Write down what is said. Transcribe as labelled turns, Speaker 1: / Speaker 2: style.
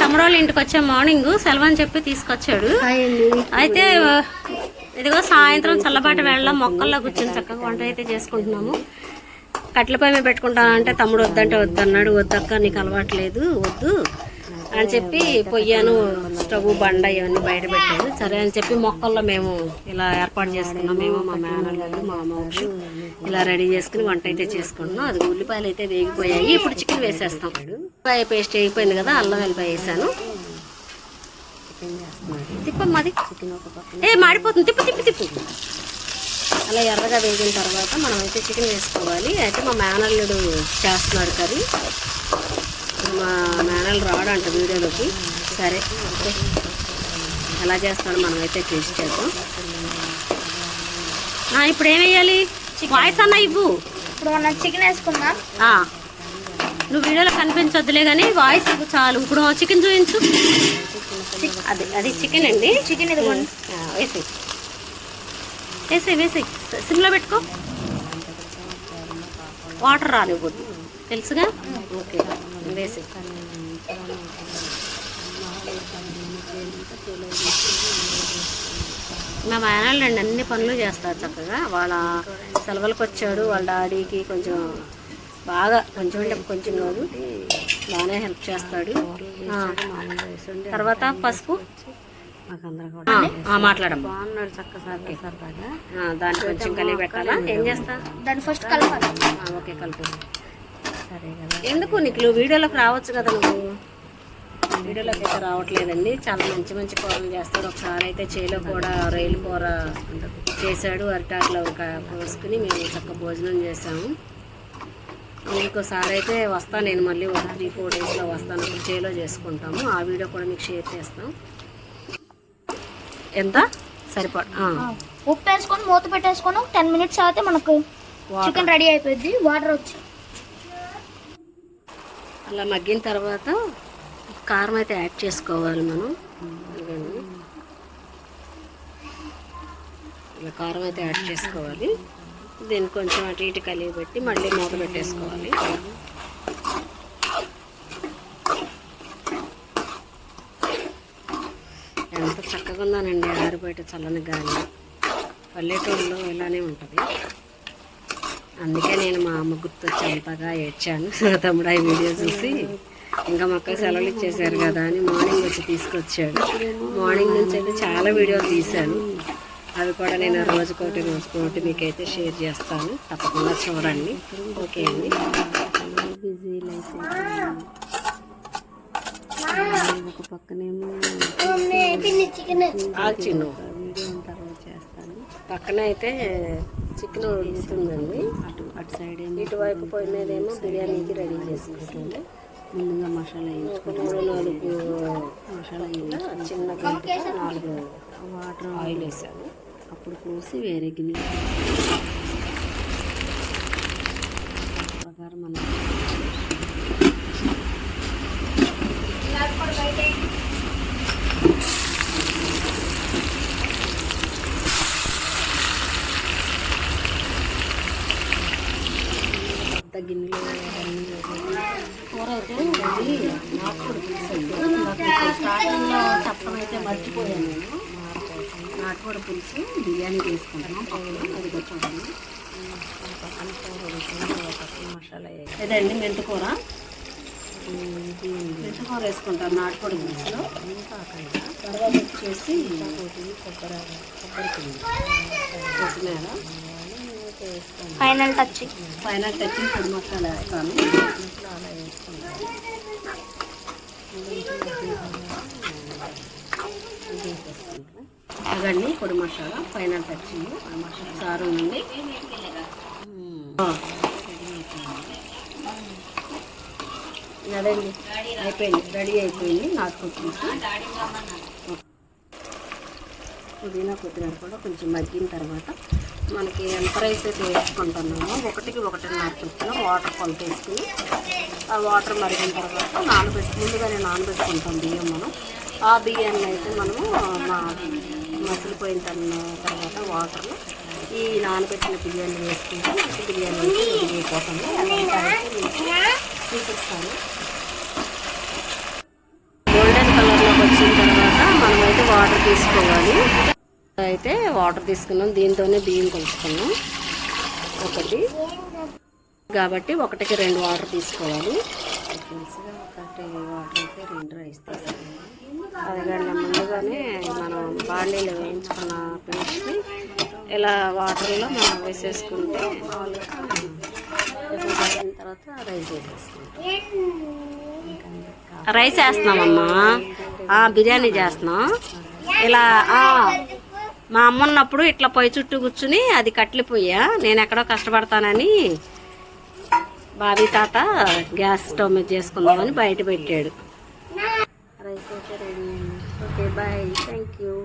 Speaker 1: తమ్ముడు వాళ్ళ ఇంటికి వచ్చే మార్నింగ్ సెలవు అని చెప్పి తీసుకొచ్చాడు. అయితే ఇదిగో సాయంత్రం చల్లబాటి వేళ మొక్కల్లో కూర్చొని చక్కగా వంట అయితే చేసుకుంటున్నాము. కట్టెల పొయ్యి మీద పెట్టుకుంటానంటే తమ్ముడు వద్దంటే వద్దన్నాడు. వద్దక్క నీకు అలవాట్లేదు వద్దు అని చెప్పి పొయ్యాను, స్టవ్ బండ ఇవన్నీ బయట పెట్టాడు. సరే అని చెప్పి మొక్కల్లో మేము ఇలా ఏర్పాటు చేసుకున్నాం. మేము మా మేనల్లు మా మౌషు ఇలా రెడీ చేసుకుని వంట అయితే చేసుకుంటున్నాం. అది ఉల్లిపాయలు అయితే వేగిపోయాయి. ఇప్పుడు చికెన్ వేసేస్తాం. ఉల్లిపాయ పేస్ట్ అయిపోయింది కదా, అల్లం వెల్లిపాయ వేసాను. తిప్పమ్మది మాడిపోతుంది, తిప్పు తిప్పు తిప్పు. అలా ఎర్రగా వేగిన తర్వాత మనం అయితే చికెన్ వేసుకోవాలి. అయితే మా మేనల్లుడు చేస్తున్నాడు కర్రీ. మా మేనల్ రాడంట వీడియోలోకి. సరే ఎలా చేస్తాడో మనం అయితే టేస్ట్ చేద్దాం. ఇప్పుడు ఏం వేయాలి? వాయిస్ అన్న ఇవ్వు.
Speaker 2: ఇప్పుడు మనం చికెన్ వేసుకుందాం.
Speaker 1: నువ్వు వీడియోలో కనిపించొద్దులే కానీ వాయిస్ ఇవ్వు చాలు. ఇప్పుడు చికెన్ చూపించు. అది చికెన్ అండి.
Speaker 2: చికెన్ ఇది
Speaker 1: వేసి వేసి వేసి సిమ్లో పెట్టుకో. వాటర్ రానివ్వద్దు తెలుసుగా. ఓకే వేసి మా మేనల్లు అండి అన్ని పనులు చేస్తారు చక్కగా. వాళ్ళ సెలవులకు వచ్చాడు. వాళ్ళ డాడీకి కొంచెం బాగా కొంచెం అంటే కొంచెం కాదు బాగానే హెల్ప్ చేస్తాడు. తర్వాత పసుపు మాట్లాడము బాగున్నాడు చక్కగా. దాన్ని కొంచెం కలిపి పెట్టాలా? ఏం చేస్తా?
Speaker 2: దాన్ని ఫస్ట్ కలపాలి.
Speaker 1: ఓకే కలుపు. సరే కదా. ఎందుకు నీకు వీడియోలోకి రావచ్చు కదా. నువ్వు వీడియోలోకి అయితే రావట్లేదండి. చాలా మంచి మంచి కూరలు చేస్తాడు. ఒకసారి అయితే చేలో కూడా రొయ్యల కూర చేశాడు. అరిటాకులో పోసుకుని మేము చక్కగా భోజనం చేసాము. ఇంకోసారి అయితే వస్తాను నేను, మళ్ళీ ఒక 3-4 డేస్లో వస్తాను. అప్పుడు చేలో చేసుకుంటాము. ఆ వీడియో కూడా మీకు షేర్ చేస్తాం. ఎంత సరిపడు
Speaker 2: ఉప్పు వేసుకొని మూత పెట్టేసుకొని 10 మినిట్స్ అయితే మనకు చికెన్ రెడీ అయిపోయింది. వాటర్ వచ్చి
Speaker 1: అలా మగ్గిన తర్వాత కారం అయితే యాడ్ చేసుకోవాలి మనం. ఇలా కారం అయితే యాడ్ చేసుకోవాలి. దీన్ని కొంచెం అటు ఇటు కలిగి పెట్టి మళ్ళీ మూత పెట్టేసుకోవాలి. ఎంత చక్కగా ఉందానండి ఆరిబయట చల్లని గాలి. పల్లెటూరులో ఇలానే ఉంటుంది. అందుకే నేను మా అమ్మ గుర్తొచ్చి అంతగా ఏడ్చాను. తమ్ముడు ఈ వీడియో చూసి ఇంకా మాకు సెలవులు ఇచ్చేసారు కదా అని మార్నింగ్ వచ్చి తీసుకొచ్చాడు. మార్నింగ్ నుంచి అయితే చాలా వీడియోలు తీశాను. అవి కూడా నేను రోజుకోటి మీకైతే షేర్ చేస్తాను. తప్పకుండా చూడండి. ఓకే అండి. Busy life. ఒక పక్కనేమో చిన్న వీడియో తర్వాత చేస్తాను. పక్కన అయితే చికెన్ ఉడుకుతుందండి. అటు సైడ్ ఏమో ఇటువైపు పొయ్యి మీద ఏమో బిర్యానీకి రెడీ చేసుకుంటుంది. ముందుగా మసాలా వేయించుకుంటాం. 4 మసాలా వేయించుకుంటాం. చిన్న గంటగా 4 వాటర్ ఆయిల్ వేసాను. అప్పుడు పోసి వేరే గిన్నె ప్రకారం మనం పెద్ద గిన్నెలో కూర అయితే నాటుకోడి పులుసు. స్టార్టింగ్లో చెప్పమైతే మర్చిపోయాను నేను. నాటుకోడి పులుసు బిర్యానీ చేసుకుంటున్నాం. పక్కన అది చూడండి. మసాలా ఇదండి మెంతికూర. మెంతికూర వేసుకుంటారు నాటుకోడి పులుసులో. తర్వాత వచ్చేసి కొబ్బరి కొత్తిమీర
Speaker 2: ఫైనల్ టచ్
Speaker 1: పొడి మసాలా వేస్తాను. అలా వేసుకుంటాను. అదండి పొడి masala final touch. Masala sir ఉంది. అదండి అయిపోయింది, రెడీ అయిపోయింది నాటుకోడి పులుసు. పుదీనా కొత్తిమీర కూడా కొంచెం మగ్గిన తర్వాత మనకి ఎంత రైస్ అయితే వేసుకుంటున్నామో 1కి 1.5 చొప్పున వాటర్ కొలత వేసుకుని ఆ వాటర్ మరిగిన తర్వాత ముందుగానే నానబెట్టుకుంటాం బియ్యం. మనం ఆ బియ్యాన్ని అయితే మనము మసిలిపోయిన తర్వాత వాటర్లో ఈ నానబెట్టిన బియ్యాన్ని వేసుకుంటే బిర్యానీ అయితే రెడీ అయిపోతుంది. అదంతా అయితే మీకు చూపిస్తాను. గోల్డెన్ వాటర్ తీసుకోవాలి. అయితే వాటర్ తీసుకున్నాం, దీంతోనే బియ్యం కలుసుకున్నాం. ఒకటి కాబట్టి 1కి 2 వాటర్ తీసుకోవాలి. ఒకటి వాటర్ అయితే 2 రైస్ తీసుకోవాలి. అదిగండి ముందుగానే మనం బాండీలో వేయించుకున్న పేస్ట్ని ఇలా వాటర్లో మనం వేసేసుకుంటే తర్వాత రైస్ వేసేసుకుంటాం. రైస్ వేస్తున్నామమ్మా, బిర్యానీ చేస్తున్నాం. ఇలా మా అమ్మ ఉన్నప్పుడు ఇట్లా పొయ్యి చుట్టూ కూర్చుని అది కట్లిపోయా, నేను ఎక్కడో కష్టపడతానని బాబీ తాత గ్యాస్ స్టవ్ మీద చేసుకుందామని బయట పెట్టాడు. రైస్ అయితే ready. Okay bye, thank you.